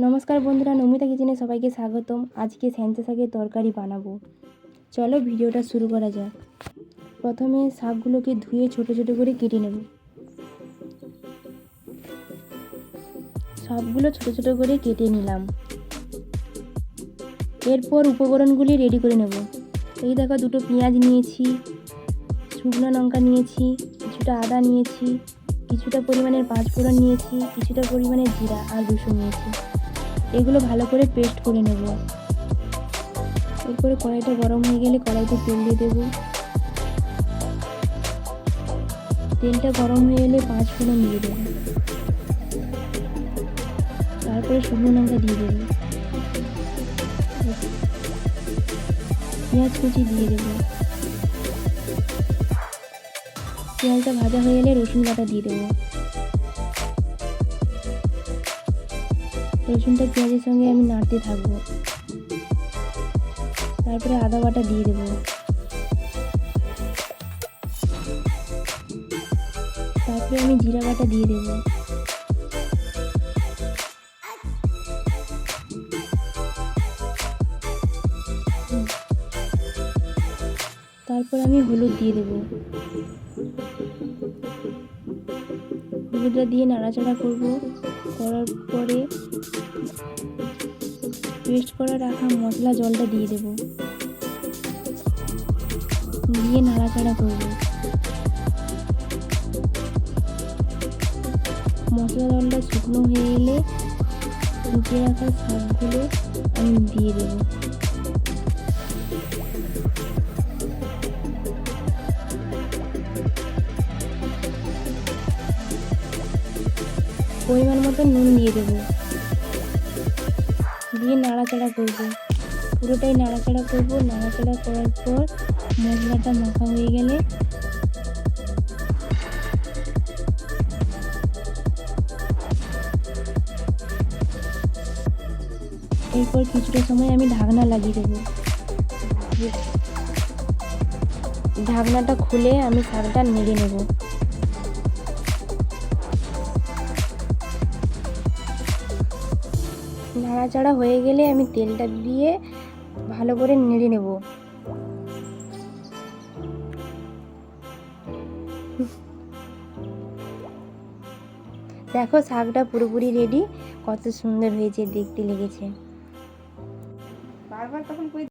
নমস্কার বন্ধুরা, নমিতা কিচেনে সবাইকে স্বাগতম। আজকে স্যাঁচা শাকের তরকারি বানাবো। চলো ভিডিওটা শুরু করা যাক। প্রথমে শাকগুলোকে ধুয়ে ছোট ছোট করে কেটে নেব। সবগুলো ছোট ছোট করে কেটে নিলাম। এরপর উপকরণগুলি রেডি করে নেব। এই দেখো, দুটো পেঁয়াজ নিয়েছি, শুকনো লঙ্কা নিয়েছি, কিছুটা আদা নিয়েছি, কিছুটা পরিমাণের পাঁচফোড়ন নিয়েছি, কিছুটা পরিমাণের জিরা আর রসুন নিয়েছি। এগুলো ভালো করে পেস্ট করে নেব। এরপরে কড়াইটা গরম হয়ে গেলে কড়াইতে তেল দিয়ে দেব। তেলটা গরম হয়ে এলে পাঁচফোড়ন দিয়ে দেব, তারপরে শুকনো লঙ্কা দিয়ে দেব, পেঁয়াজ কুচি দিয়ে দেব। পেঁয়াজটা ভাজা হয়ে এলে রসুন বাটা দিয়ে দেব। রসুনটা পেঁয়াজের সঙ্গে আমি নাড়তে থাকবো। তারপরে আদা বাটা দিয়ে দেব। তারপরে আমি জিরা বাটা দিয়ে দেব। তারপর আমি হলুদ দিয়ে দেব। হলুদটা দিয়ে নাড়াচাড়া করব। করার পরে পেস্ট করে রাখা মশলা জলটা দিয়ে দেব, দিয়ে নাড়াচাড়া করব। মশলা জলটা শুকনো হয়ে এলে কুচিয়ে রাখা শাকগুলো আমি দিয়ে দেব। পরিমাণ মতো নুন দিয়ে দেব, দিয়ে নাড়াচাড়া করব। পুরোটাই নাড়াচাড়া করব। নাড়াচাড়া করার পর মশলাটা মাখা হয়ে গেলে এরপর কিছুটা সময় আমি ঢাকনা লাগিয়ে দেব। ঢাকনাটা খুলে আমি শাকটা নেড়ে নেব। নাড়াচাড়া হয়ে গেলে আমি তেলটা দিয়ে ভালো করে নেড়ে নেব। দেখো, শাকটা পুরোপুরি রেডি। কত সুন্দর হয়েছে দেখতে লেগেছে। বারবার তখন